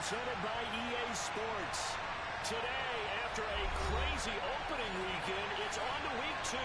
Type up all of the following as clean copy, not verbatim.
presented by EA Sports. Today, after a crazy opening weekend, it's on to week 2.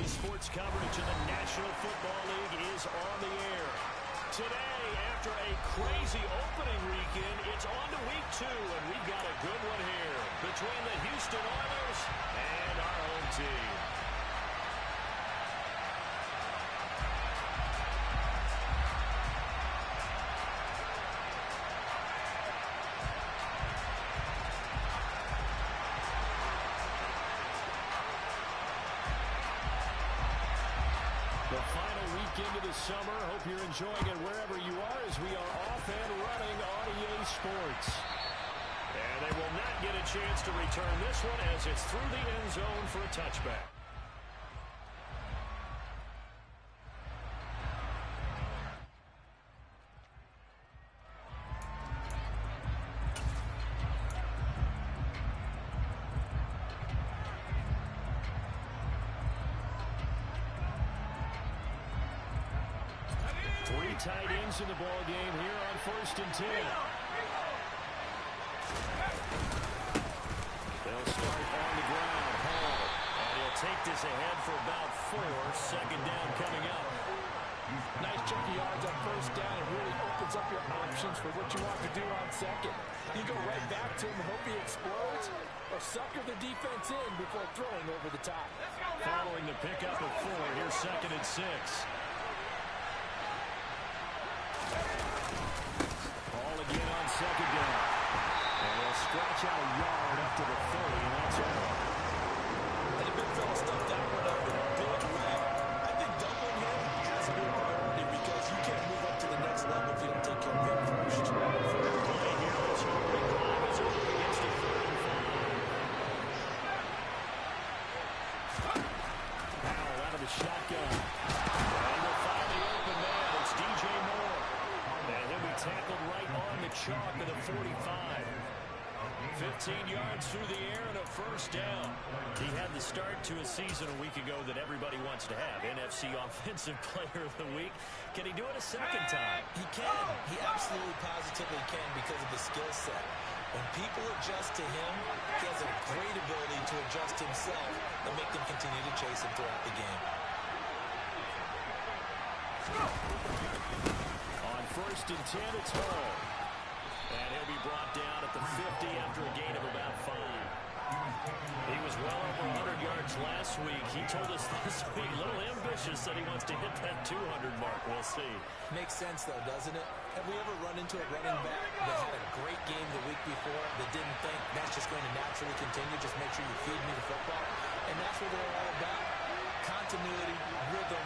Sports coverage of the National Football League is on the air. Today, after a crazy opening weekend, it's on to week 2, and we've got a good one here between the Houston Oilers and our home team. Into the summer. Hope you're enjoying it wherever you are as we are off and running on EA Sports. And they will not get a chance to return this one as it's through the end zone for a touchback. Tight ends in the ball game here on 1st and 10. They'll start on the ground. Hall. And he'll take this ahead for about 4. 2nd down coming up. Nice chunk of yards on 1st down. It really opens up your options for what you want to do on 2nd. You go right back to him and hope he explodes, or sucker the defense in before throwing over the top. Following the pickup of 4, here's 2nd and 6. Again on 2nd down. And they'll scratch out a yard up to the 30, and that's all. And the big fella stuffed that one up in a big way. I think doubling him has to be a priority because you can't move up to the next level if you don't take care of him first. Play here, this opening drive is up against a 3rd and 5. Powell out of the shotgun. And we'll find the open man. It's DJ Moore. And he'll be tackled right on the chalk of the 45. 15 yards through the air and a first down. He had the start to a season a week ago that everybody wants to have. NFC Offensive Player of the Week. Can he do it a second time? He can. He absolutely positively can because of his skill set. When people adjust to him, he has a great ability to adjust himself and make them continue to chase him throughout the game. On 1st and 10, it's Hall. And he'll be brought down at the 50 after a gain of about 5. He was well over 100 yards last week. He told us this week, a little ambitious, said he wants to hit that 200 mark. We'll see. Makes sense, though, doesn't it? Have we ever run into a running back that had a great game the week before that didn't think that's just going to naturally continue? Just make sure you feed me the football. And that's what they're all about. Continuity, rhythm,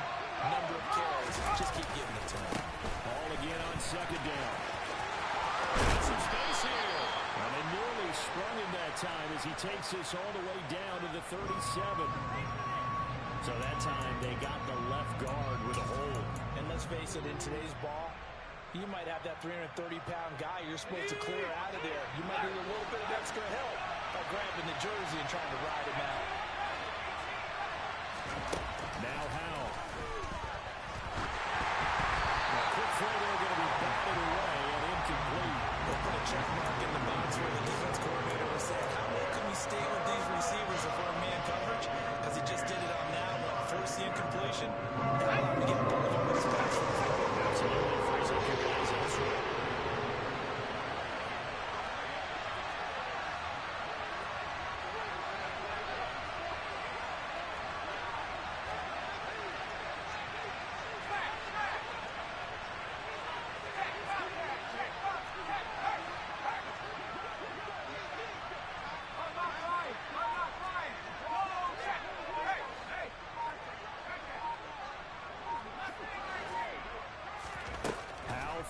number of carries. Just keep giving it to him. Ball again on 2nd down. Got some space here. And they nearly sprung him that time as he takes this all the way down to the 37. So that time they got the left guard with a hold. And let's face it, in today's ball, you might have that 330-pound guy you're supposed to clear out of there. You might need a little bit of extra help by grabbing the jersey and trying to ride him out. Now Howell. A quick throw there going to be batted away and incomplete. They'll put a check mark in the box where the defense coordinator was saying, how well can we stay with these receivers if we're in man coverage? Because he just did it on that one. Force the incompletion. That allowed him to get a bullet over his pass. Absolutely frees up your guys elsewhere.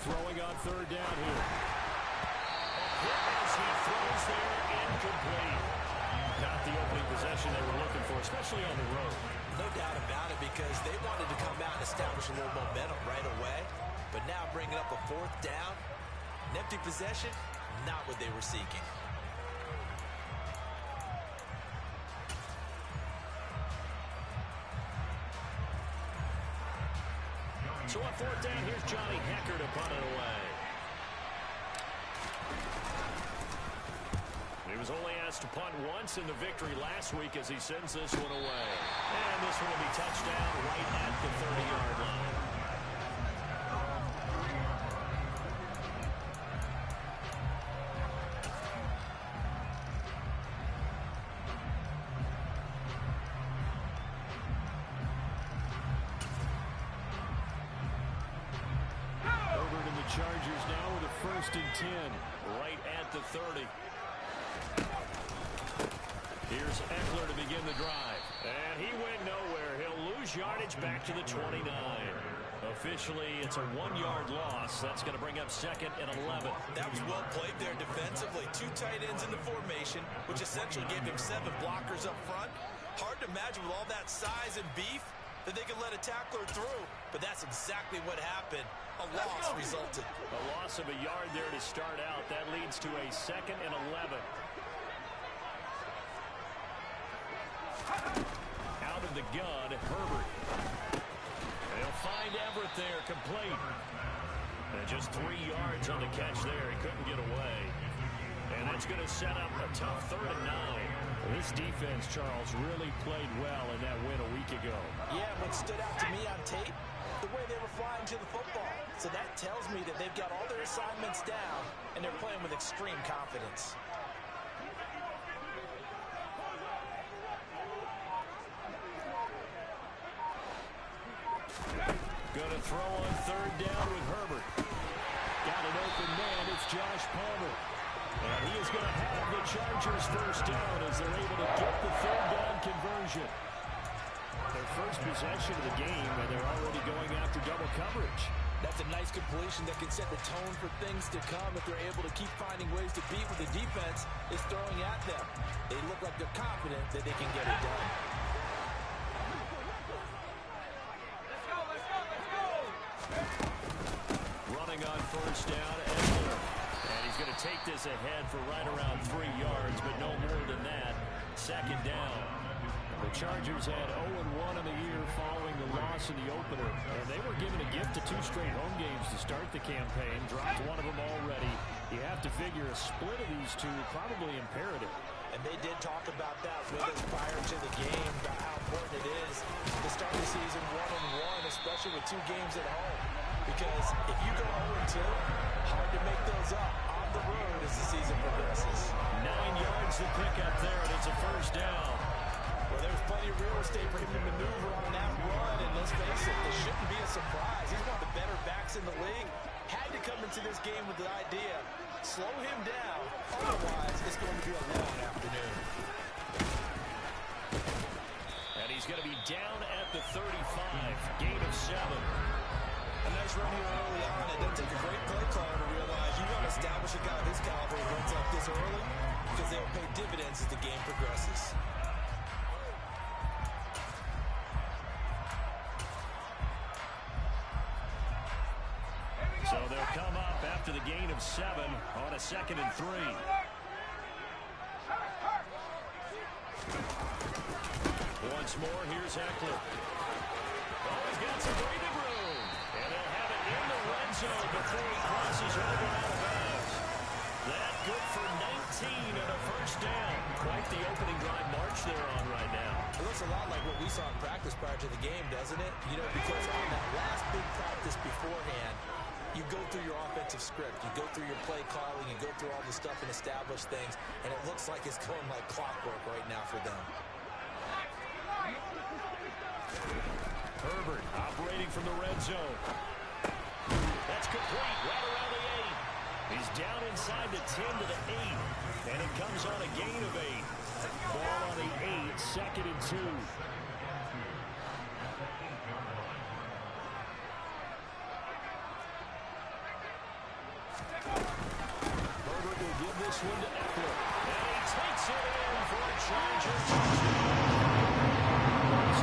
Throwing on 3rd down here. As he throws there, incomplete. Not the opening possession they were looking for, especially on the road. No doubt about it, because they wanted to come out and establish a little momentum right away. But now bringing up a 4th down, an empty possession, not what they were seeking. So on 4th down, here's Johnny Hecker to punt it away. He was only asked to punt once in the victory last week as he sends this one away. And this one will be touchdown right at the 30-yard line. Chargers now with a 1st and 10 right at the 30. Here's Eckler to begin the drive. And he went nowhere. He'll lose yardage back to the 29. Officially, it's a 1-yard loss. That's going to bring up 2nd and 11. That was well played there defensively. 2 tight ends in the formation, which essentially gave him 7 blockers up front. Hard to imagine with all that size and beef that they could let a tackler through. But that's exactly what happened. A loss resulted. A loss of a yard there to start out. That leads to a 2nd and 11. Out of the gun, Herbert. They'll find Everett there, complete. And just 3 yards on the catch there. He couldn't get away. And that's going to set up a tough 3rd and 9. This defense, Charles, really played well in that win a week ago. Yeah, what stood out to me on tape, the way they were flying to the football. So that tells me that they've got all their assignments down, and they're playing with extreme confidence. Going to throw on 3rd down with Herbert. Got an open man. It's Josh Palmer. And he is going to have the Chargers 1st down as they're able to get the 3rd down conversion. Their first possession of the game, and they're already going after double coverage. That's a nice completion that can set the tone for things to come if they're able to keep finding ways to beat what the defense is throwing at them. They look like they're confident that they can get it done. Running on 1st down, Eckler. And he's he's going to take this ahead for right around 3 yards, but no more than that. Second down. The Chargers had 0-1 in the year following the loss in the opener, and they were given a gift of 2 straight home games to start the campaign. Dropped one of them already. You have to figure a split of these two probably imperative. And they did talk about that with us prior to the game, about how important it is to start the season 1-1, especially with 2 games at home. Because if you go 0-2, hard to make those up on the road as the season progresses. 9 yards to pick up there, and it's a first down. Well, there's plenty of real estate for him to maneuver on that run, and let's face it, this shouldn't be a surprise. He's one of the better backs in the league. Had to come into this game with the idea, slow him down, otherwise it's going to be a long afternoon. And he's going to be down at the 35, gain of 7. A nice run here early on. It doesn't take a great play caller to realize you want to establish a guy of his caliber who runs like this early, because they'll pay dividends as the game progresses. So they'll come up after the gain of 7 on a 2nd and 3. Once more, here's Heckler. Oh, he's got some breathing room. And they'll have it in the red zone before he crosses over out of bounds. That good for 19 and a first down. Quite the opening drive march they're on right now. It looks a lot like what we saw in practice prior to the game, doesn't it? You know, because on that last big practice beforehand, you go through your offensive script, you go through your play calling, you go through all the stuff and establish things, and it looks like it's going like clockwork right now for them. Herbert operating from the red zone. That's complete right around the 8. He's down inside the 10 to the 8, and it comes on a gain of 8. Ball on the 8, 2nd and 2. Herbert will give this one to Eckler. And he takes it in for a Charger touchdown. His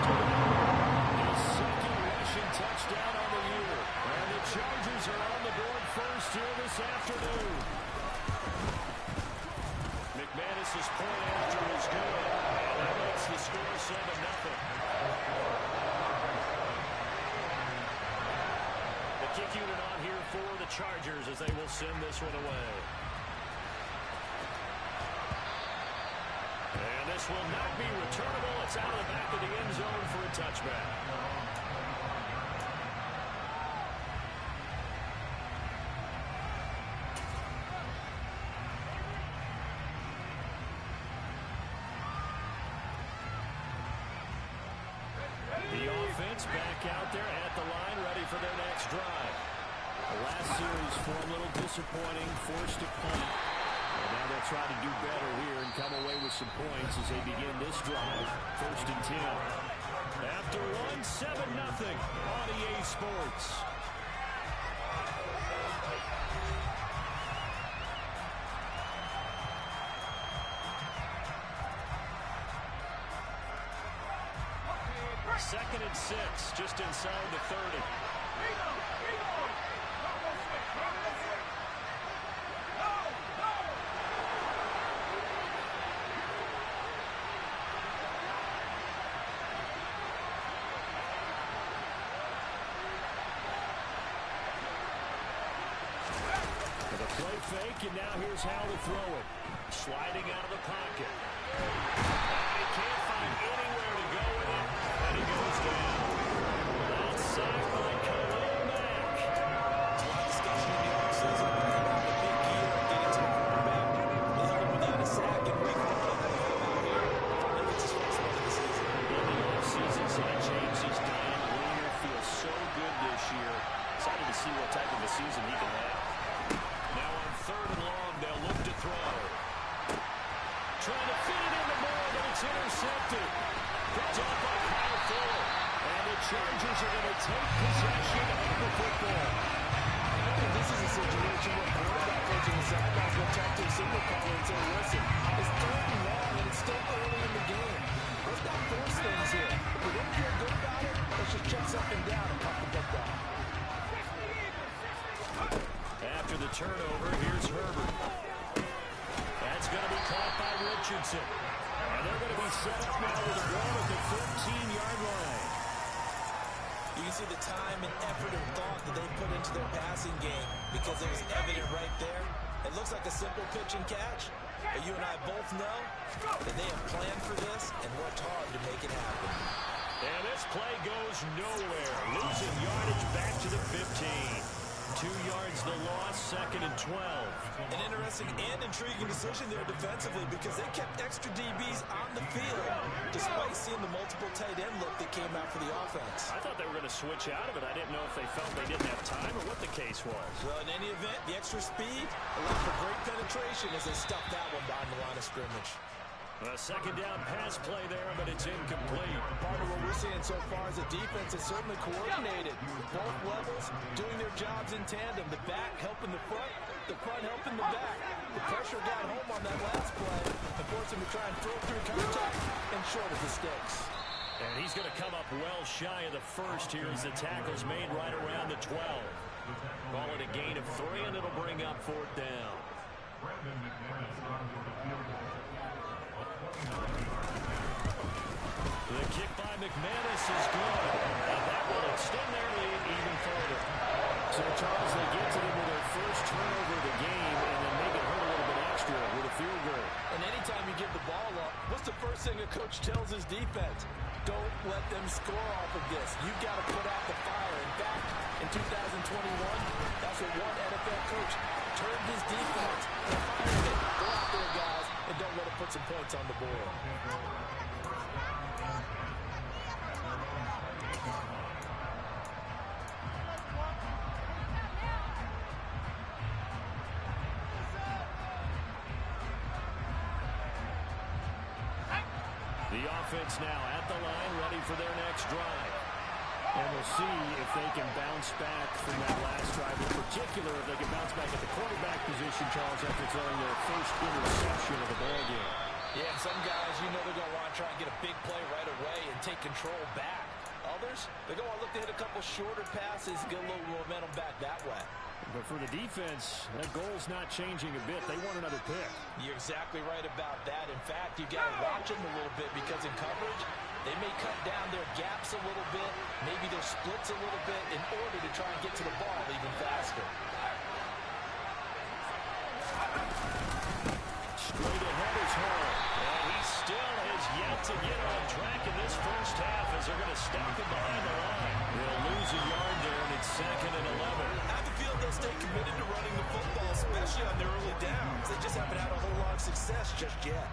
2nd rushing touchdown on the year. And the Chargers are on the board first here this afternoon. McManus's point after is good. And that makes the score 7-0. The kick unit on here for the Chargers as they will send this one away. And this will not be returnable. It's out of the back of the end zone for a touchback. The offense back out there at the line, ready for their next drive. The last series for a little disappointing, forced to punt. And now they'll try to do better here and come away with some points as they begin this drive. 1st and 10. After one, 7-0 on EA Sports. Second and 6, just inside the 30. The play fake, and now here's how to throw it. Sliding out of the pocket. And he can't find anywhere to go with it. And he goes down. That's sacked by Khalil Mack. A lot of discussion in the offseason about the big key of getting to the quarterback. They held him without a sack and Rick Roll out here. Finally gets his first one of the season. In the offseason, so he changed his diet. Leaner feels so good this year. Excited to see what type of a season he can have. Now on 3rd and long, they'll look to throw. Trying to fit it into Moore, but it's intercepted. Picked off by Kyle Fuller. And the Chargers are going to take possession of the football. I think this is a situation where quarterback coach in the sidelines will talk to a signal caller and say, listen, it's 3rd and long and it's still early in the game. Let's not force things here. If we don't feel good about it, let's just check something down and pump the book down. After the turnover, here's Herbert. Richardson. And they're going to be set up now with a ball at the 15-yard line. You can see the time and effort and thought that they put into their passing game because it was evident right there. It looks like a simple pitch and catch, but you and I both know that they have planned for this and worked hard to make it happen. And this play goes nowhere. Losing yardage back to the 15. 2 yards the loss, 2nd and 12. An interesting and intriguing decision there defensively because they kept extra DBs on the field despite seeing the multiple tight end look that came out for the offense. I thought they were going to switch out of it. I didn't know if they felt they didn't have time or what the case was. Well, in any event, the extra speed allowed for great penetration as they stuffed that one behind the line of scrimmage. A second down pass play there, but it's incomplete. Part of what we're seeing so far is the defense is certainly coordinated. Both levels doing their jobs in tandem. The back helping the front helping the back. The pressure got home on that last play and forced him to try and throw through contact and short of the sticks. And he's going to come up well shy of the first here as the tackle's made right around the 12. Call it a gain of 3, and it'll bring up 4th down. The kick by McManus is good, and that will extend their lead even further. So, Charles, they get to them with their first turnover of the game, and then make it hurt a little bit extra with a field goal. And anytime you give the ball up, what's the first thing a coach tells his defense? Don't let them score off of this. You've got to put out the fire. In fact, in 2021, that's what one NFL coach turned his defense and fired it. Go out there, guys, and don't let it put some points on the board. The offense now at the line, ready for their next drive. And we'll see if they can bounce back from that last drive. In particular, if they can bounce back at the quarterback position, Charles, after throwing their first interception of the ballgame. Yeah, and some guys, you know they're going to want to try and get a big play right away and take control back. Others, they're going to look to hit a couple shorter passes, get a little momentum back that way. But for the defense, that goal's not changing a bit. They want another pick. You're exactly right about that. In fact, you've got to watch them a little bit because in coverage, they may cut down their gaps a little bit, maybe their splits a little bit in order to try and get to the ball even faster. Straight ahead is Hall. And he still has yet to get on track in this first half as they're going to stack him behind the line. They'll lose a yard there, and it's 2nd and 11. I have a feeling they'll stay committed to running the football, especially on their early downs. They just haven't had a whole lot of success just yet.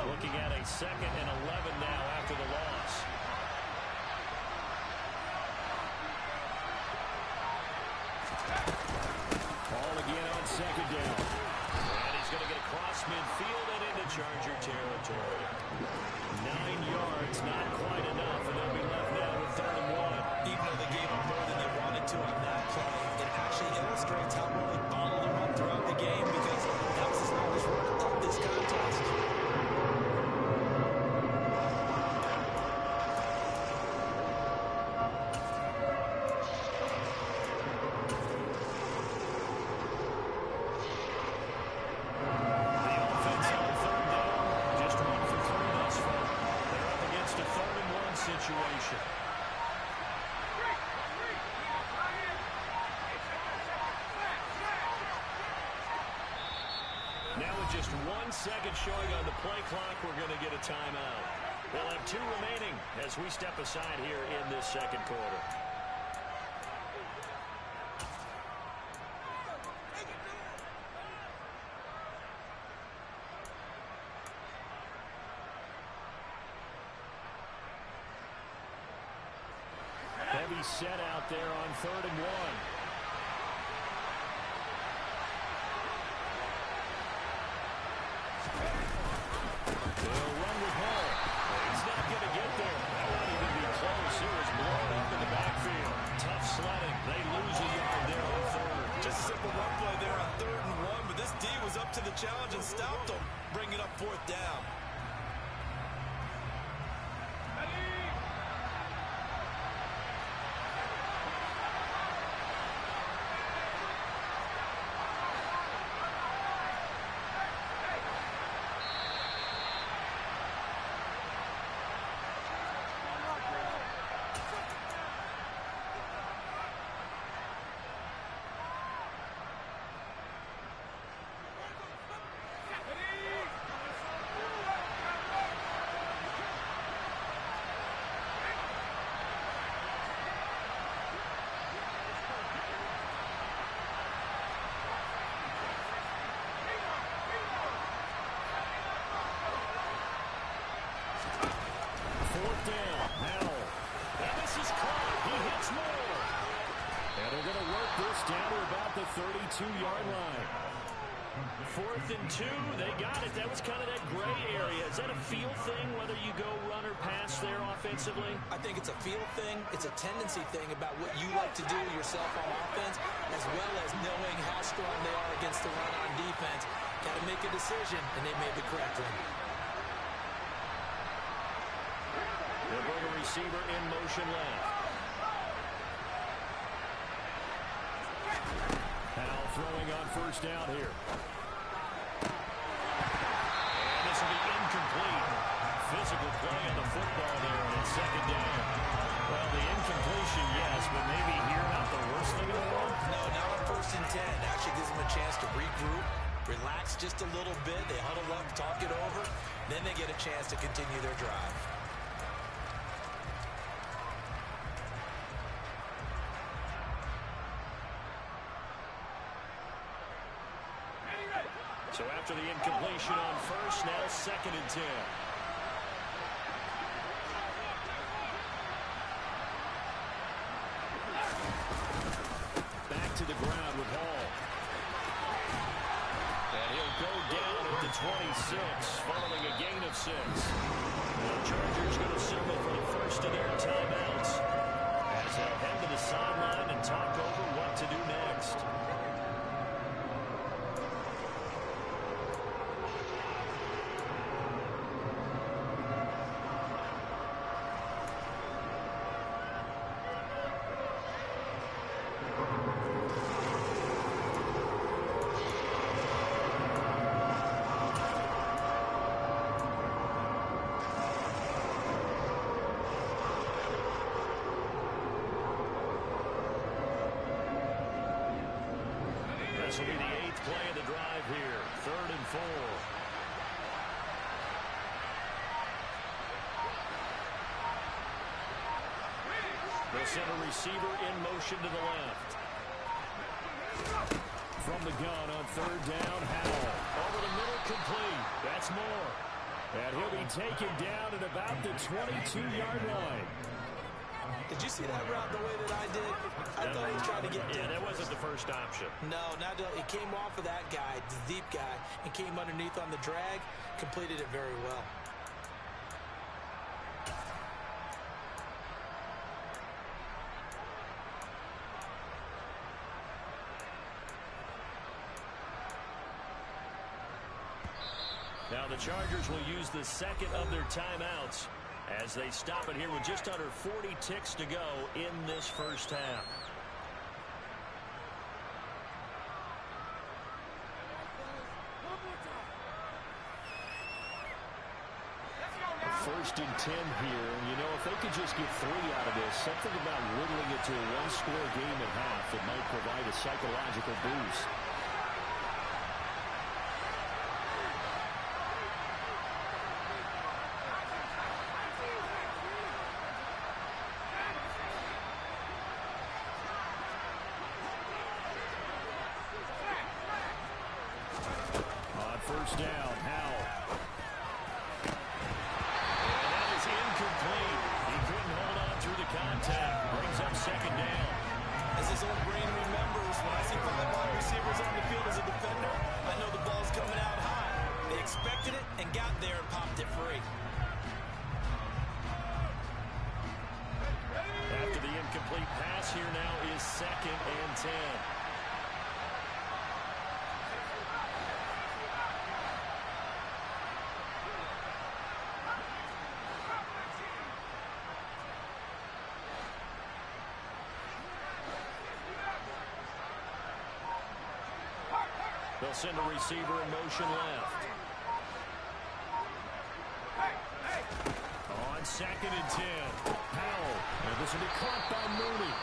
Looking at a 2nd and 11 now after the loss. Ball again on 2nd down. And he's going to get across midfield and into Charger territory. 9 yards, not quite enough, and they'll be left now with 3rd and 1. Even though they gave up more than they wanted to on that play, it actually illustrates how well they bottled them up throughout the game because that was the smartest work of this contest. Now with just 1 second showing on the play clock, we're going to get a timeout. We'll have 2 remaining as we step aside here in this 2nd quarter. Heavy set out there on 3rd and 1. They'll run with Hall. He's not going to get there. That won't even be close. He was blown up in the backfield. Tough sledding. They lose a yard there on 3rd. Just a simple run play there on 3rd and 1, but and 2. They got it. That was kind of that gray area. Is that a feel thing, whether you go run or pass there offensively? I think it's a feel thing. It's a tendency thing about what you like to do yourself on offense, as well as knowing how strong they are against the run on defense. Got to make a decision, and they made the correct one. They'll bring a receiver in motion left. Now throwing on first down here. And this will be incomplete. Physical play on the football there, and it's second down. Well, the incompletion, yes, but maybe here not the worst thing in the world. No, not on first and 10. Actually gives them a chance to regroup, relax just a little bit. They huddle up, talk it over. Then they get a chance to continue their drive. So after the incompletion on first, now second and 10. Back to the ground with Hall. And he'll go down at the 26, following a gain of 6. The Chargers going to signal for the first of their timeouts as they'll head to the sideline and talk over what to do next. This will be the 8th play of the drive here. 3rd and 4. They'll send a receiver in motion to the left. From the gun on 3rd down, Howell. Over the middle, complete. That's Moore. And he'll be taken down at about the 22-yard line. Did you see that route the way that I did? I thought he was trying to get deep. Yeah, that wasn't the first option. No, it came off of that guy, the deep guy, and came underneath on the drag, completed it very well. Now the Chargers will use the second of their timeouts as they stop it here with just under 40 ticks to go in this first half. First and 10 here. You know, if they could just get 3 out of this, something about whittling it to a one-score game at half that might provide a psychological boost. First down, Howell. And that is incomplete. He couldn't hold on through the contact. Brings up second down. As his old brain remembers, when I see 5 wide receivers on the field as a defender, I know the ball's coming out high. They expected it and got there and popped it free. After the incomplete pass, here now is second and 10. They'll send a receiver in motion left. On second and 10. Howell. And this will be caught by Mooney.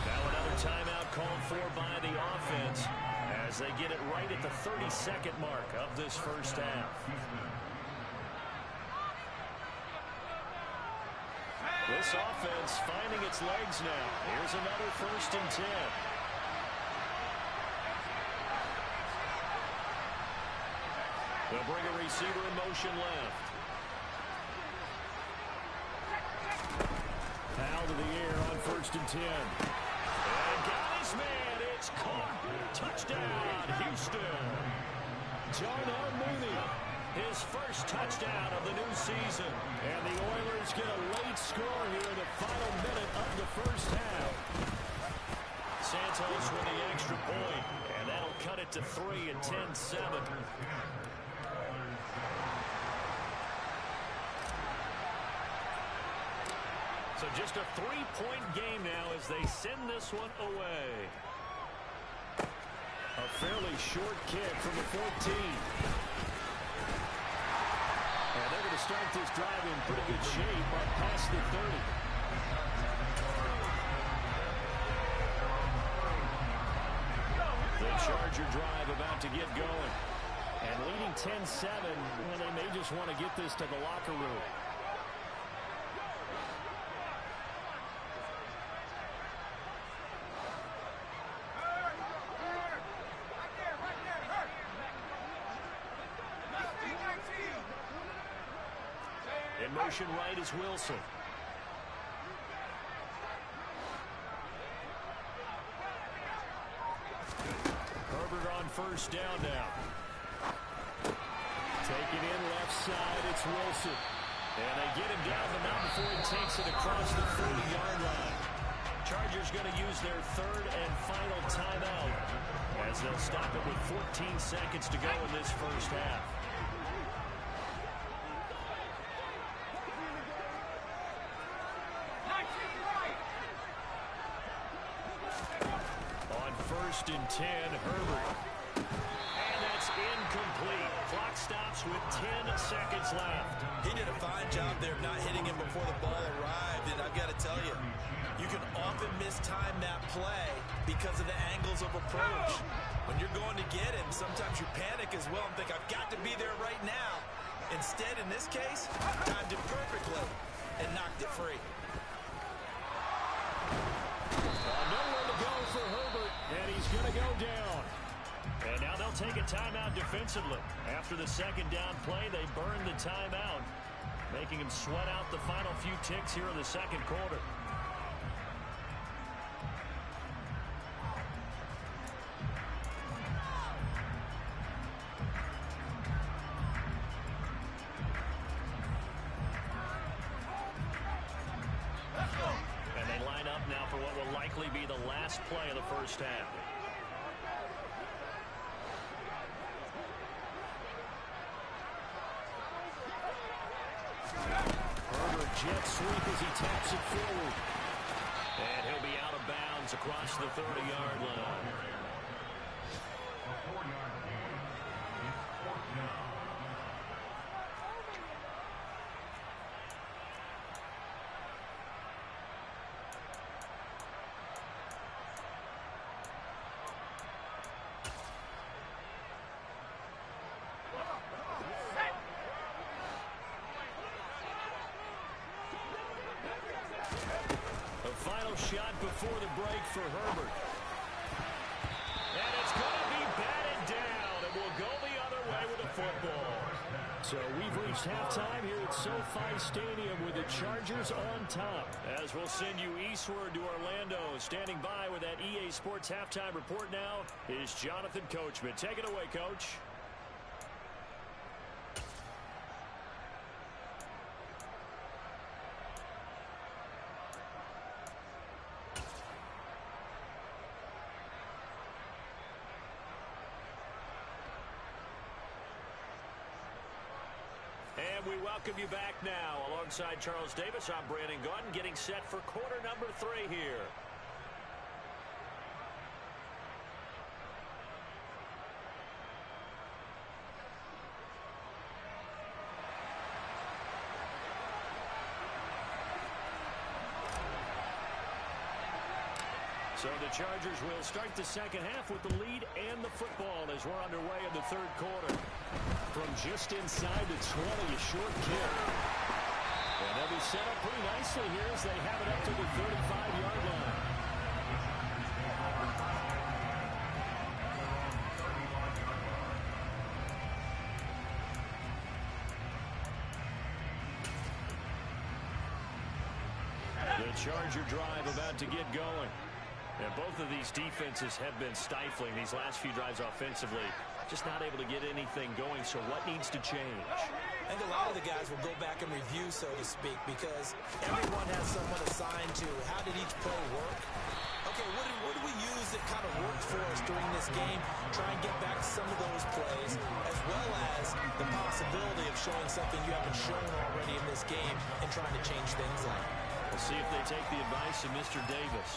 Now another timeout called for by the offense as they get it right at the 32nd mark of this first half. This offense finding its legs now. Here's another first and 10. They'll bring a receiver in motion left. Foul to the air on first and 10. And got his man. It's caught. Touchdown, Houston. Darnell Mooney, his first touchdown of the new season. And the Oilers get a late score here in the final minute of the first half. Santos with the extra point, and that'll cut it to 3 and 10-7. So just a 3-point game now as they send this one away. A fairly short kick from the 14. And they're going to start this drive in pretty good shape up past the 30. The Charger drive about to get going. And leading 10-7, well, they may just want to get this to the locker room. In motion right is Wilson. Herbert on first down now. Take it in left side, it's Wilson. And they get him down the mountain before he takes it across the 40-yard line. Chargers going to use their third and final timeout as they'll stop it with 14 seconds to go in this first half. First and 10, Herbert. And that's incomplete. Clock stops with 10 seconds left. He did a fine job there of not hitting him before the ball arrived. And I've got to tell you, you can often mistime that play because of the angles of approach. When you're going to get him, sometimes you panic as well and think, I've got to be there right now. Instead, in this case, timed it perfectly and knocked it free. Nowhere to go for Herbert, and he's going to go down. And now they'll take a timeout defensively. After the second down play, they burn the timeout, making him sweat out the final few ticks here in the second quarter. Be the last play of the first half. Herbert jet sweep as he taps it forward. And he'll be out of bounds across the 30-yard line. Shot before the break for Herbert. And it's going to be batted down. And we'll go the other way with the football. So we've reached halftime here at SoFi Stadium with the Chargers on top. As we'll send you eastward to Orlando. Standing by with that EA Sports halftime report now is Jonathan Coachman. Take it away, Coach. And we welcome you back now. Alongside Charles Davis, I'm Brandon Gaudin, getting set for quarter number 3 here. So the Chargers will start the second half with the lead and the football as we're underway in the third quarter. From just inside the 20, a short kick. And they'll be set up pretty nicely here as they have it up to the 35-yard line. The Charger drive about to get going. And both of these defenses have been stifling these last few drives offensively. Just not able to get anything going, so what needs to change? I think a lot of the guys will go back and review, so to speak, because everyone has someone assigned to how did each play work. Okay, what did we use that kind of worked for us during this game? Try and get back to some of those plays, as well as the possibility of showing something you haven't shown already in this game and trying to change things up. We'll see if they take the advice of Mr. Davis.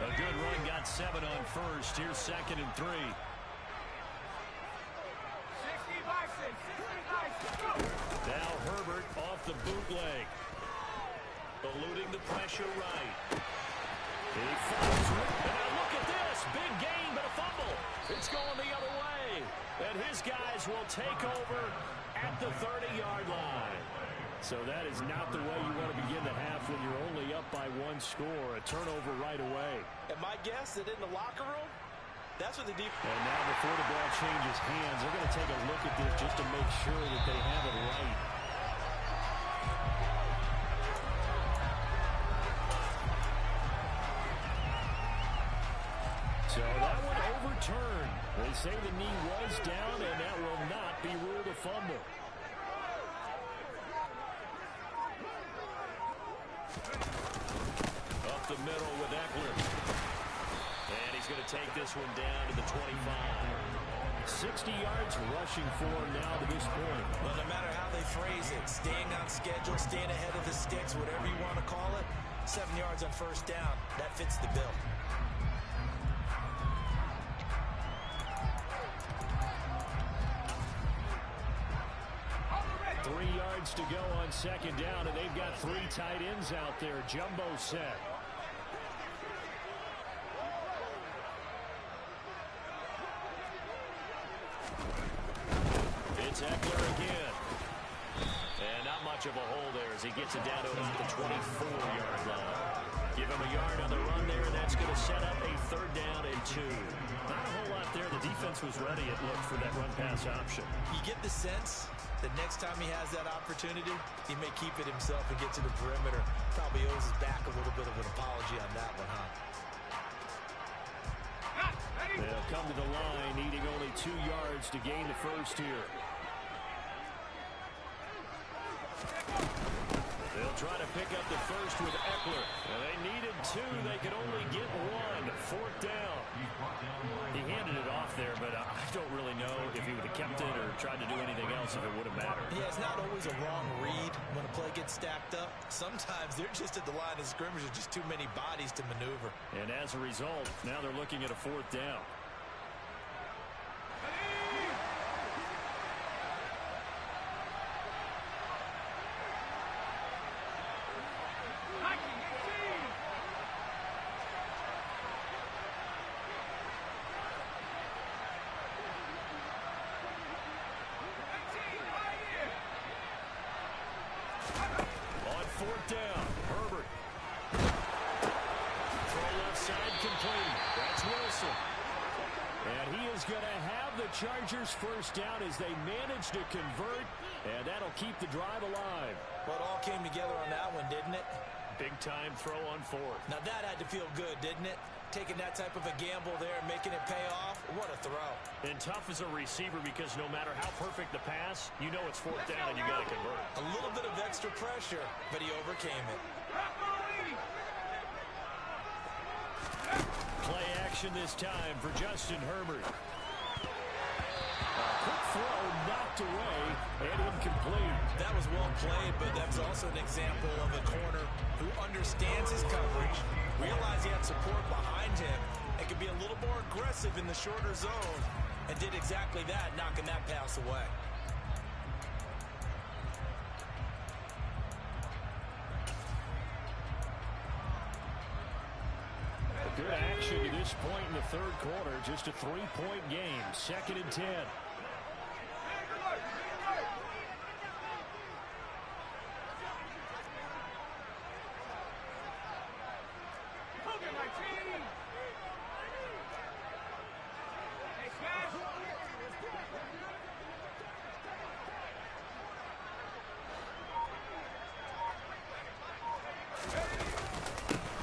A good run, got 7 on first. Here's 2nd and 3. Now Herbert off the bootleg. Eluding the pressure right. He falls. And now look at this. Big gain, but a fumble. It's going the other way. And his guys will take over at the 30-yard line. So that is not the way you want to begin the half when you're only up by 1 score. A turnover right away. And my guess that in the locker room, that's what the deep. And now before the ball changes hands, they're going to take a look at this just to make sure that they have it right. So that one overturned. They say the knee was down, and that will not be ruled a fumble. Up the middle with Eckler. And he's going to take this one down to the 25. 60 yards rushing for him now to this point. Well, no matter how they phrase it, staying on schedule, staying ahead of the sticks, whatever you want to call it, 7 yards on first down, that fits the bill. To go on 2nd down, and they've got 3 tight ends out there. Jumbo set. It's Eckler again. And not much of a hole there as he gets it down to about the 24-yard line. Give him a yard on the run there, and that's going to set up a 3rd down and 2. Not a whole lot there. The defense was ready, it looked, for that run-pass option. You get the sense that next time he has that opportunity, he may keep it himself and get to the perimeter. Probably owes his back a little bit of an apology on that one, huh? They'll come to the line, needing only 2 yards to gain the first here. They'll try to pick up the first with Eckler. And they needed 2. They could only get 1. 4th down. He handed it off there, but I don't really know if he would have kept it or tried to do anything else if it would have mattered. Yeah, it's not always a wrong read when a play gets stacked up. Sometimes they're just at the line of scrimmage with just too many bodies to maneuver. And as a result, now they're looking at a 4th down. Down, Herbert. Throw left side complete. That's Wilson. And he is going to have the Chargers first down as they manage to convert, and that'll keep the drive alive. Well, it all came together on that one, didn't it? Big time throw on 4th. Now that had to feel good, didn't it? Taking that type of a gamble there and making it pay off. What a throw. And tough as a receiver because no matter how perfect the pass, you know it's 4th down and you got to convert. A little bit of extra pressure, but he overcame it. Play action this time for Justin Herbert. A quick throw knocked away and incomplete. That was well played, but that's also an example of a corner who understands his coverage, realized he had support behind him, and could be a little more aggressive in the shorter zone, and did exactly that, knocking that pass away. Good action to this point in the 3rd quarter. Just a 3-point game. 2nd and 10.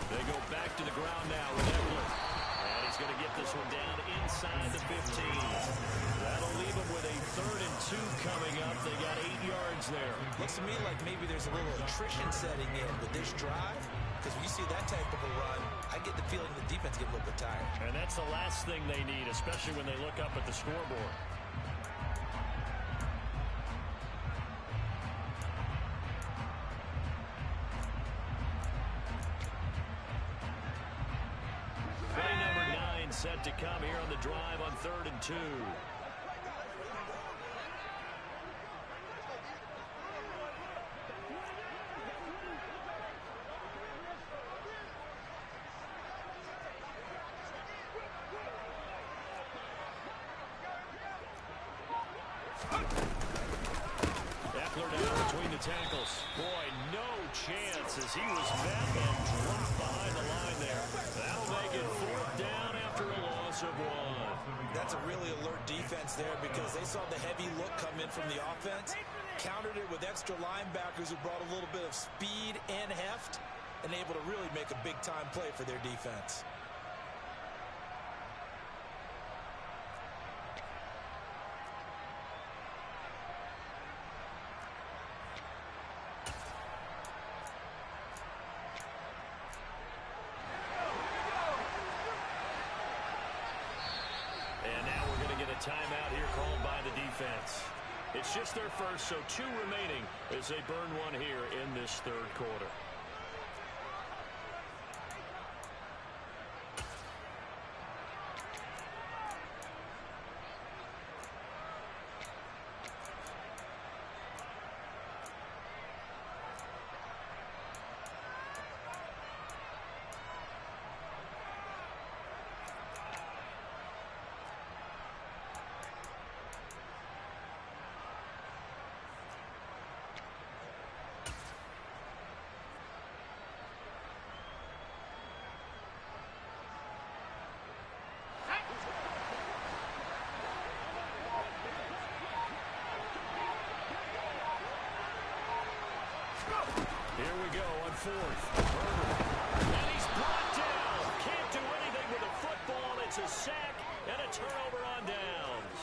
They go back to the ground now with Eckler. this one down inside the 15. That'll leave them with a 3rd and 2 coming up. They got 8 yards there. Looks to me like maybe there's a little attrition setting in with this drive, because when you see that type of a run, I get the feeling the defense get a little bit tired. And that's the last thing they need, especially when they look up at the scoreboard. Play number 9 set to come here on the drive on 3rd and 2. Tackles. Boy, no chance as he was met and dropped behind the line there. That'll make it 4th down after a loss of 1. That's a really alert defense there because they saw the heavy look come in from the offense, countered it with extra linebackers who brought a little bit of speed and heft, and able to really make a big-time play for their defense. Timeout here called by the defense. It's just their first, so 2 remaining as they burn one here in this 3rd quarter. Here we go on 4th. And he's brought down. Can't do anything with a football. It's a sack and a turnover on downs.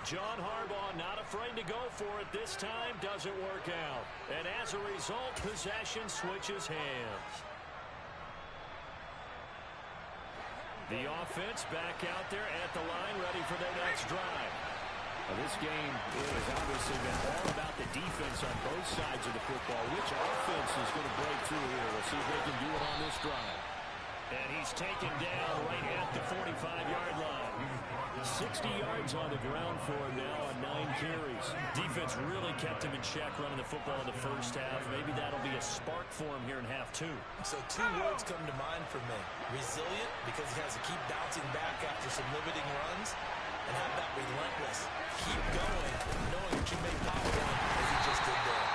John Harbaugh not afraid to go for it this time. Doesn't work out. And as a result, possession switches hands. The offense back out there at the line, ready for their next drive. Well, this game has obviously been all about the defense on both sides of the football. Which offense is going to break through here? We'll see if they can do it on this drive. And he's taken down right at the 45-yard line. 60 yards on the ground for him now on 9 carries. Defense really kept him in check running the football in the first half. Maybe that'll be a spark for him here in half 2. So 2 words come to mind for me. Resilient, because he has to keep bouncing back after some limiting runs. And have that relentless, keep going, knowing that you may pop one as he just did there.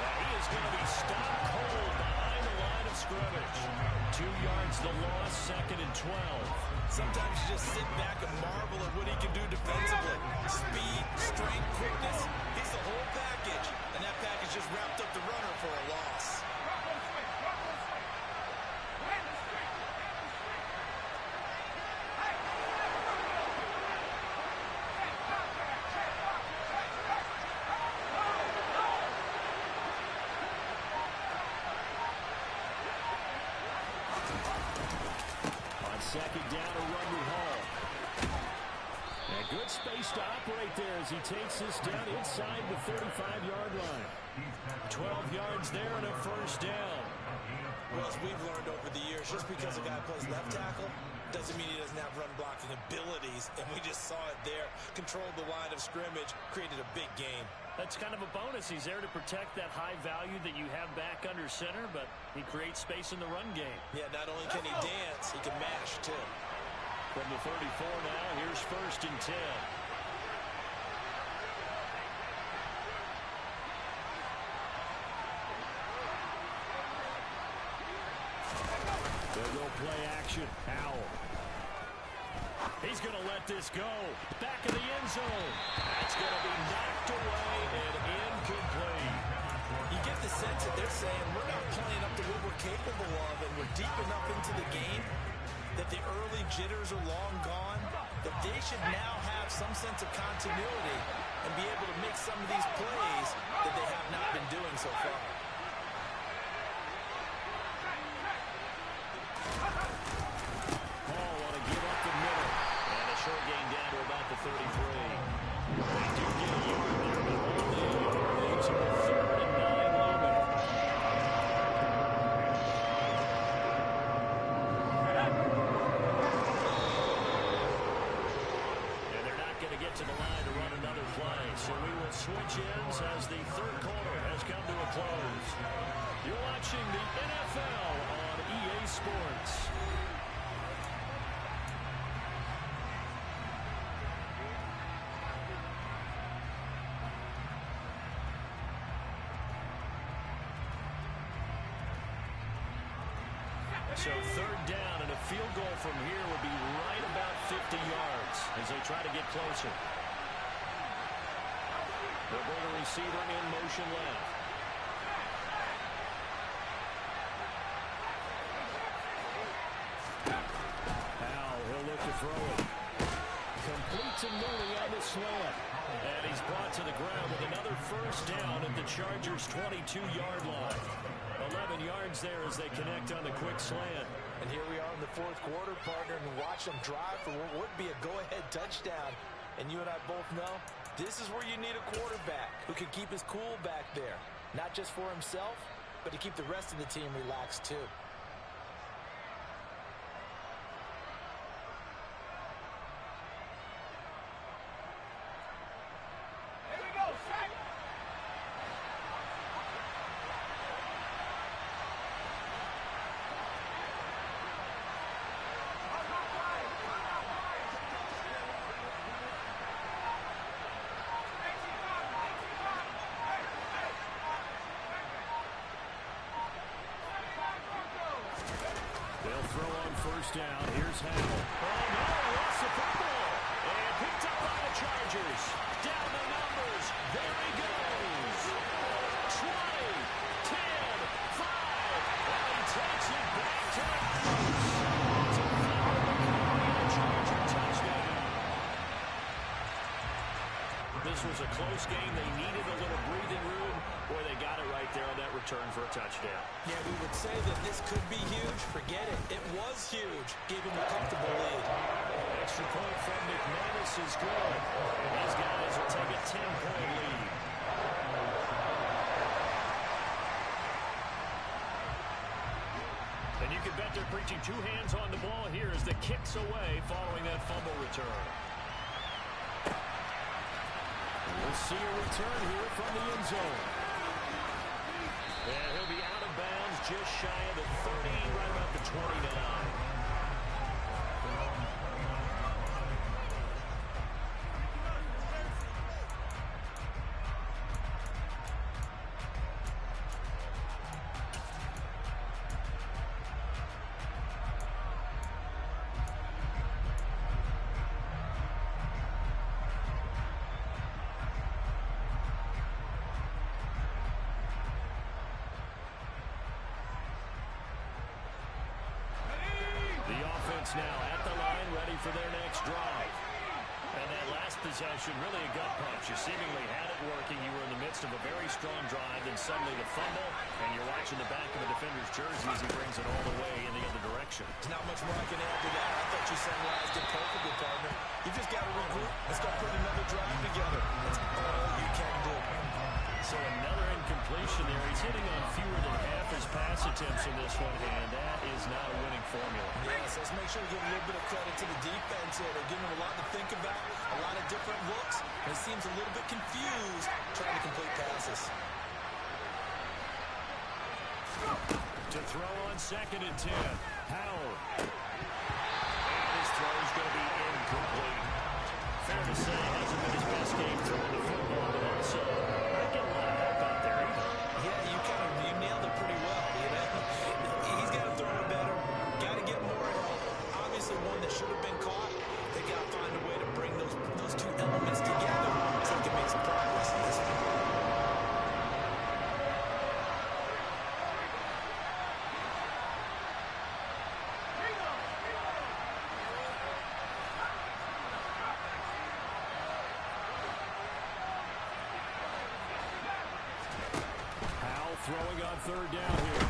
Now he is going to be stopped cold behind the line of scrimmage. 2 yards the loss, 2nd and 12. Sometimes you just sit back and marvel at what he can do defensively. Speed, strength, quickness, he's the whole package. And that package just wrapped up the runner for a loss. Second down to run with Hall. And good space to operate there as he takes this down inside the 35-yard line. 12 yards there and a 1st down. Well, as we've learned over the years, just because a guy plays left tackle doesn't mean he doesn't have run blocking abilities. And we just saw it there. Controlled the line of scrimmage, created a big gain. That's kind of a bonus. He's there to protect that high value that you have back under center, but he creates space in the run game. Yeah, not only can he dance, he can mash, too. From the 34 now, here's 1st and 10. They'll go play action. Howell. He's going to let this go. Back in the end zone. That's going to be knocked away and incomplete. You get the sense that they're saying we're not playing up to what we're capable of, and we're deep enough into the game that the early jitters are long gone, that they should now have some sense of continuity and be able to make some of these plays that they have not been doing so far. Ball want to give up the middle. And a short gain down to about the 33. They do get a yard there, but only a yard leaves them with 3rd and 9 limit. And they're not going to get to the line to run another play. So we will switch ends as the 3rd quarter has come to a close. You're watching the NFL on EA Sports. So 3rd down, and a field goal from here would be right about 50 yards as they try to get closer. They'll bring a receiver in motion left. Powell, he'll look to throw it. Complete to Mooney on the slant. And he's brought to the ground with another 1st down at the Chargers' 22-yard line. 11 yards there as they connect on the quick slant. And here we are in the 4th quarter, partner, and watch them drive for what would be a go-ahead touchdown. And you and I both know this is where you need a quarterback who can keep his cool back there. Not just for himself, but to keep the rest of the team relaxed too. They'll throw on 1st down. Here's Howell. Oh, no, lost the football. And picked up by the Chargers. Down the numbers. There he goes. 20, 10, 5. And he takes it back to the house. It's a Charger touchdown. This was a close game. They needed a little breathing room. Boy, they got it right there on that return for a touchdown. Yeah, we would say that this could be huge. Forget it. It was huge. Gave him a comfortable lead. Extra point from McManus is good. These guys will take a 10-point lead. And you can bet they're preaching 2 hands on the ball here as the kick's away following that fumble return. We'll see a return here from the end zone. And he'll be out of bounds just shy of the 30, right about the 29. Now at the line, ready for their next drive. And that last possession, really a gut punch. You seemingly had it working. You were in the midst of a very strong drive, and suddenly the fumble, and you're watching the back of the defender's jersey as he brings it all the way in the other direction. There's not much more I can add to that. I thought you summarized it perfectly, partner. You just got to regroup and start putting another drive together. That's all you can do. So another incompletion there. He's hitting on fewer than half his pass attempts in this one, and that is not a winning formula. Yes, let's make sure we give a little bit of credit to the defense here. They're giving him a lot to think about, a lot of different looks, and it seems a little bit confused trying to complete passes. To throw on 2nd and 10. Powell. And his throw is going to be incomplete. Fair to say, it hasn't been his best game throwing the football, but also not getting a lot of help out there either. Yeah, you nailed it pretty well. You know, he's got to throw it better. Got to get more help. Obviously, one that should have been caught. They got to find a way to bring those 2 elements together so they can make some progress in this one. going on third down here.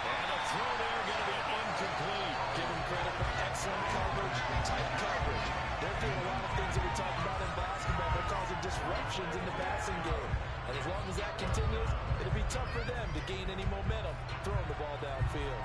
And a throw there going to be incomplete. Give him credit for excellent coverage, tight coverage. They're doing a lot of things that we talk about in basketball. They're causing disruptions in the passing game. And as long as that continues, it'll be tough for them to gain any momentum throwing the ball downfield.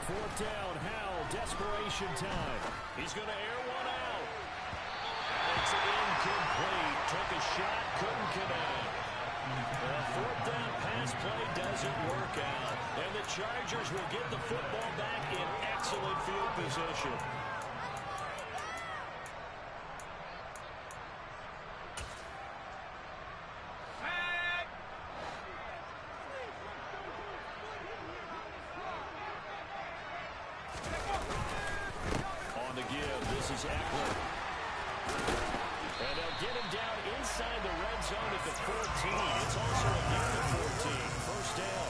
Fourth down, Howell, desperation time. He's going to air one out. It's incomplete. Took a shot, couldn't connect. The fourth down pass play doesn't work out. And the Chargers will get the football back in excellent field position. And they'll get him down inside the red zone at the 14. It's also a gain of 14. First down.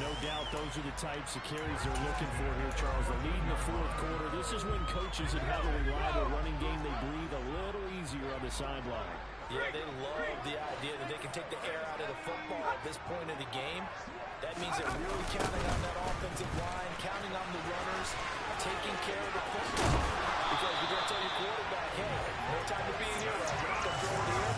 No doubt those are the types of carries they're looking for here, Charles. The lead in the fourth quarter. This is when coaches and how to rely on the running game. They breathe a little easier on the sideline. Yeah, they love the idea that they can take the air out of the football at this point in the game. That means they're really counting on that offensive line, counting on the runners, taking care of the football. Because you're going to tell your quarterback, hey, no time to be here. We're not going to throw it here.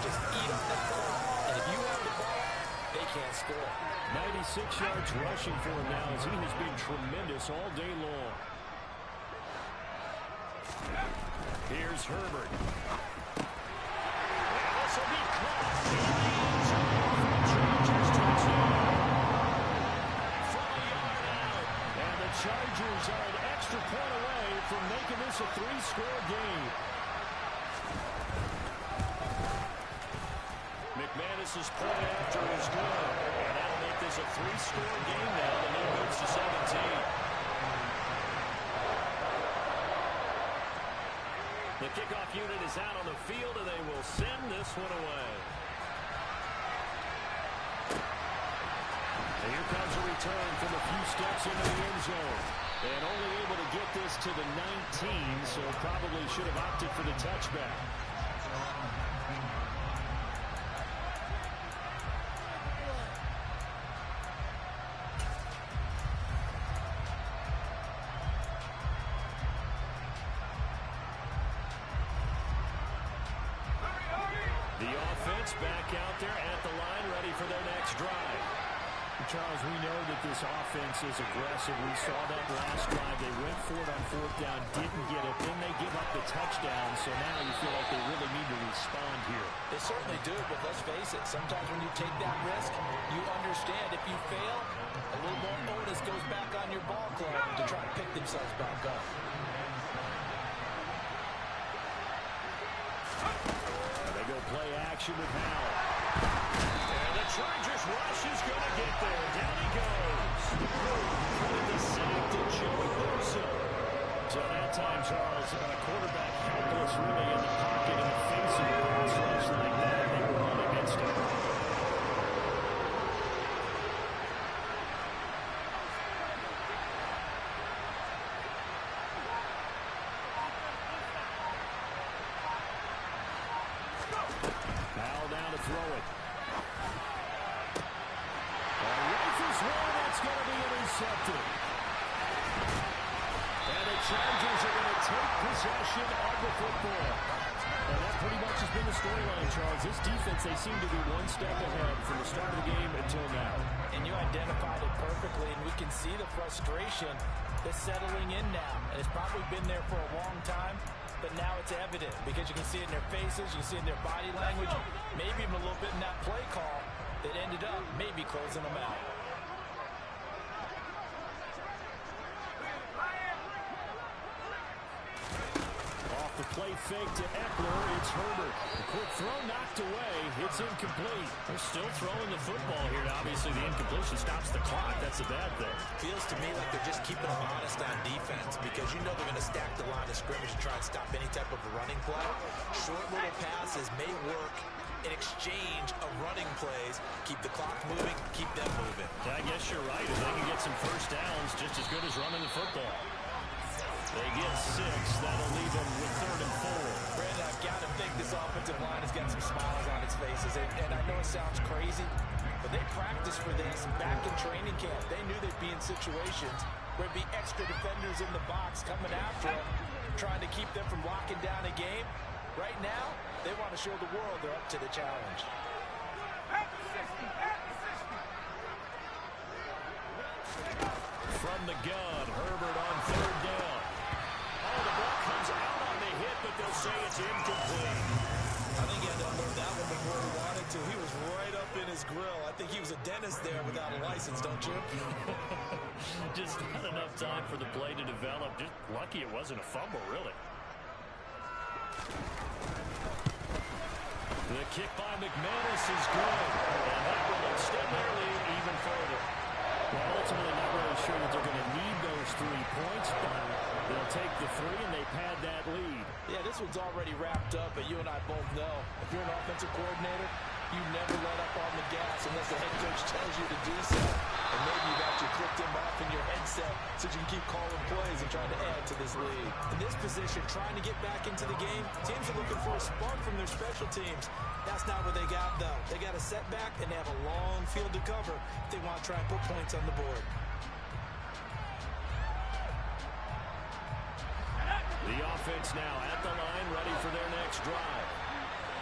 Just eat up that clock. And if you have the ball, they can't score. 96 yards rushing for him now as he has been tremendous all day long. Here's Herbert. And this will be caught. Chargers touchdown. From a yard out. And the Chargers are an extra point away from making this a three-score game. McManus's point after is good. And that'll make this a three-score game now. The lead moves to 17. The kickoff unit is out on the field, and they will send this one away. And here comes a return from a few steps into the end zone. And only able to get this to the 19, so probably should have opted for the touchback. The offense back out there at the line, ready for their next drive. Charles, we know that this offense is aggressive. We saw that last drive. They went for it on fourth down, didn't get it. Then they give up the touchdown, so now you feel like they really need to respond here. They certainly do, but let's face it. Sometimes when you take that risk, you understand if you fail, a little more onus goes back on your ball club to try to pick themselves back up. They go play action with Howell. And the Chargers rush is going to get there. Down he goes. Credit the sack to Joey Bosa. So that time, Charles, a quarterback helpless really in the pocket in the face of a pass rush like that. They were on against him. Howell down to throw it. Rifles one, that's going to be intercepted. And the Chargers are going to take possession of the football. And that pretty much has been the storyline, Charles. This defense, they seem to be one step ahead from the start of the game until now. And you identified it perfectly, and we can see the frustration that's settling in now. And it's probably been there for a long time, but now it's evident because you can see it in their faces, you can see it in their body language, maybe even a little bit in that play call that ended up maybe closing them out. The play fake to Eckler. It's Herbert. The quick throw knocked away. It's incomplete. They're still throwing the football here. Obviously, the incompletion stops the clock. That's a bad thing. Feels to me like they're just keeping them honest on defense because you know they're going to stack the line of scrimmage and try and stop any type of a running play. Short little passes may work in exchange of running plays. Keep the clock moving, keep them moving. I guess you're right. If they can get some first downs, just as good as running the football. They get 6. That'll leave them with 3rd and 4. Brandon, I've got to think this offensive line has got some smiles on its faces. And I know it sounds crazy, but they practiced for this back in training camp. They knew they'd be in situations where it'd be extra defenders in the box coming after them, trying to keep them from locking down a game. Right now, they want to show the world they're up to the challenge. From the gun, Herbert on 3rd down. Oh, the ball comes out on the hit, but they'll say it's incomplete. I think he had to unload that one before he wanted to. He was right up in his grill. I think he was a dentist there without a license, don't you? Just not enough time for the play to develop. Just lucky it wasn't a fumble, really. The kick by McManus is good, and that will extend their lead even further. Well, ultimately, not really sure that they're going to need those 3 points, but they'll take the 3, and they pad that lead. Yeah, this one's already wrapped up, but you and I both know if you're an offensive coordinator, you never let up on the gas unless the head coach tells you to do so. And maybe you've actually clicked him off in your headset so you can keep calling plays and trying to add to this lead. In this position, trying to get back into the game, teams are looking for a spark from their special teams. That's not what they got, though. They got a setback, and they have a long field to cover if they want to try and put points on the board. The offense now at the line, ready for their next drive.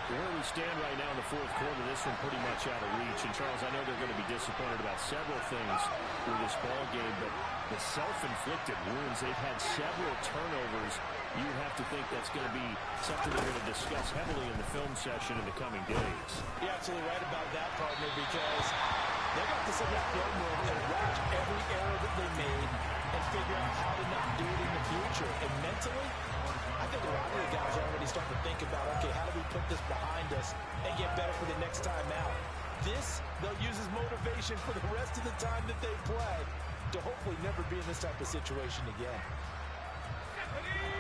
Where we stand right now in the 4th quarter, this one pretty much out of reach. And, Charles, I know they're going to be disappointed about several things with this ball game, but the self-inflicted wounds, they've had several turnovers. You have to think that's going to be something they're going to discuss heavily in the film session in the coming days. You're absolutely right about that, partner, because they got to sit in that film room and watch every error that they made and figure out how to not do it in the future. And mentally, I think a lot of the guys are already starting to think about, okay, how do we put this behind us and get better for the next time out? This, they'll use as motivation for the rest of the time that they play to hopefully never be in this type of situation again.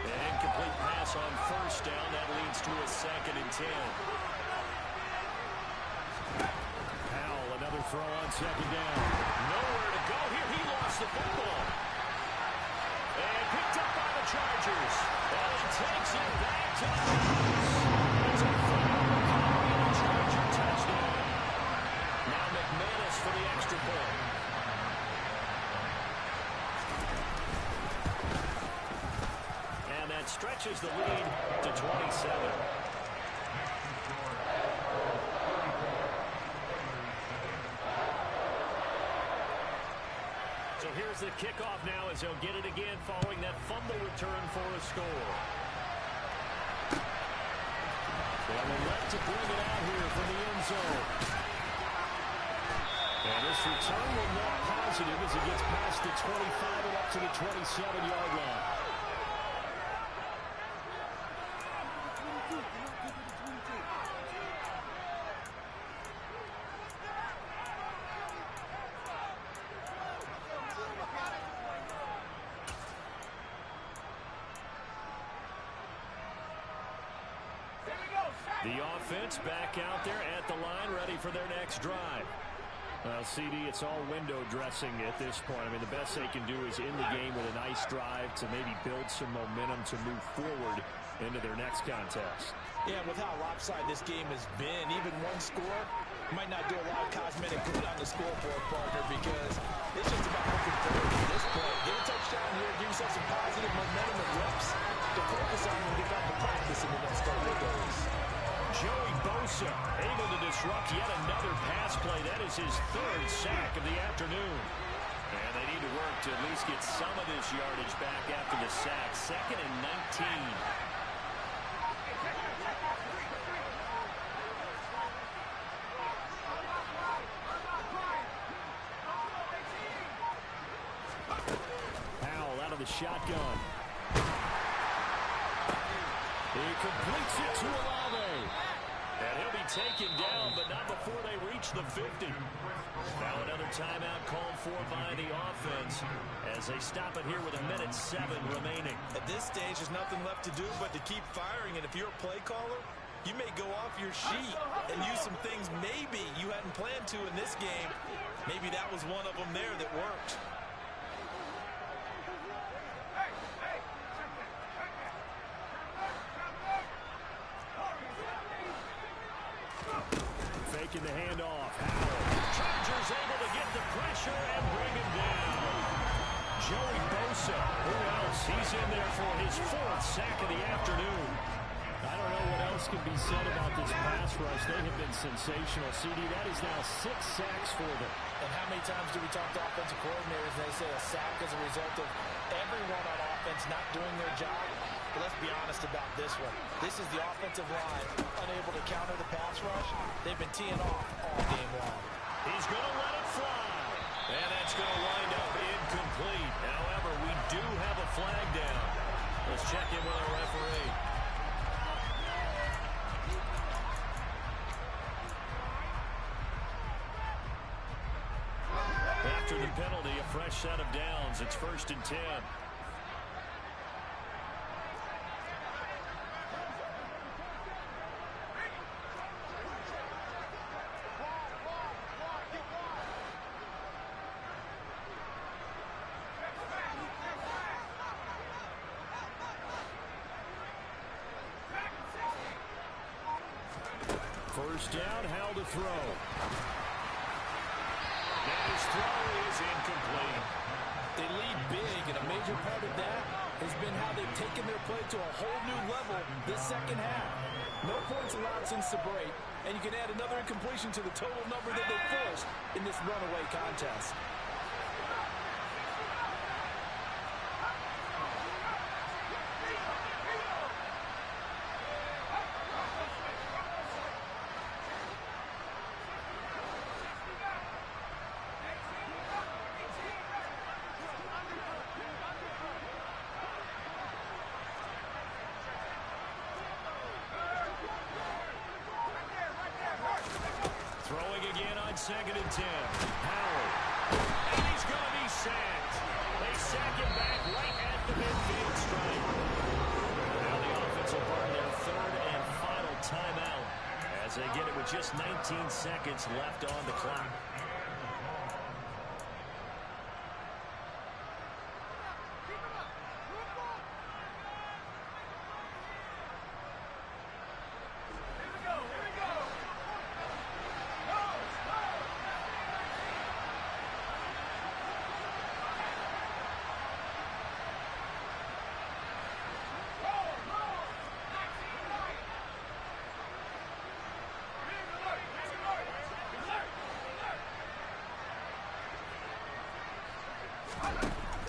An incomplete pass on 1st down. That leads to a 2nd and 10. Powell, another throw on 2nd down. Nowhere to go here. He lost the football. And picked up by the Chargers. And he takes it back to the house. It's a Charger touchdown. Now McManus for the extra point. And that stretches the lead to 27. So here's the kickoff now as they'll get it again following that fumble return for a score. Well, they're left to bring it out here from the end zone. And this return will not positive as it gets past the 25 and up to the 27-yard line. The offense back out there at the line, ready for their next drive. CD, it's all window dressing at this point. I mean, the best they can do is in the game with a nice drive to maybe build some momentum to move forward into their next contest. Yeah, with how lopsided this game has been, even one score might not do a lot of cosmetic good on the scoreboard, partner, because it's just about looking forward at this point. Get a touchdown here, give yourself some positive momentum and reps to focus on when you get back to practice in the next couple of days. Joey Bosa able to disrupt yet another pass play. That is his 3rd sack of the afternoon. And they need to work to at least get some of this yardage back after the sack. 2nd and 19. Powell out of the shotgun. He completes it to Olave. And he'll be taken down, but not before they reach the 50. Now another timeout called for by the offense as they stop it here with 1:07 remaining. At this stage, there's nothing left to do but to keep firing. And if you're a play caller, you may go off your sheet and use some things maybe you hadn't planned to in this game. Maybe that was one of them there that worked. Faking the handoff. Howard. Chargers able to get the pressure and bring him down. Joey Bosa. Who else? He's in there for his 4th sack of the afternoon. I don't know what else can be said about this pass rush. They have been sensational. CD, that is now 6 sacks for them. And how many times do we talk to offensive coordinators and they say a sack as a result of everyone on offense not doing their job? But let's be honest about this one. This is the offensive line unable to counter the pass rush. They've been teeing off all game long. He's going to let it fly. And that's going to wind up incomplete. However, we do have a flag down. Let's check in with our referee. After the penalty, a fresh set of downs. It's 1st and 10. First down, how to throw. And his throw is incomplete. They lead big, and a major part of that has been how they've taken their play to a whole new level this second half. No points allowed since the break, and you can add another incompletion to the total number that they forced in this runaway contest. Throwing again on 2nd and 10. Howard. And he's going to be sacked. They sack him back right at the midfield stripe. Now the offense will burn their 3rd and final timeout as they get it with just 19 seconds left on the clock.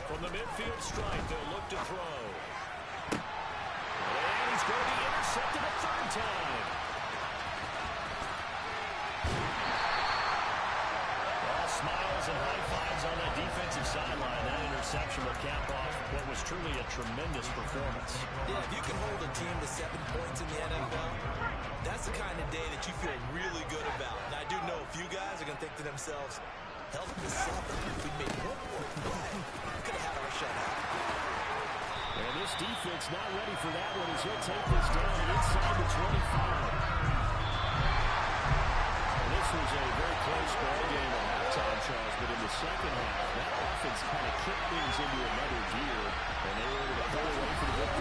From the midfield stripe, they'll look to throw. And he's going to be intercepted a 3rd time. All smiles and high fives on that defensive sideline. That interception will cap off what was truly a tremendous performance. Yeah, if you can hold a team to 7 points in the NFL, that's the kind of day that you feel really good about. And I do know a few guys are going to think to themselves, hell, to 7, we made 1 more play. Could have had our shutout. And this defense not ready for that one as he'll take this down inside the 25. And this was a very close ball game at halftime, Charles, but in the second half, that offense kind of kicked things into another gear, and they were able to pull away for the victory.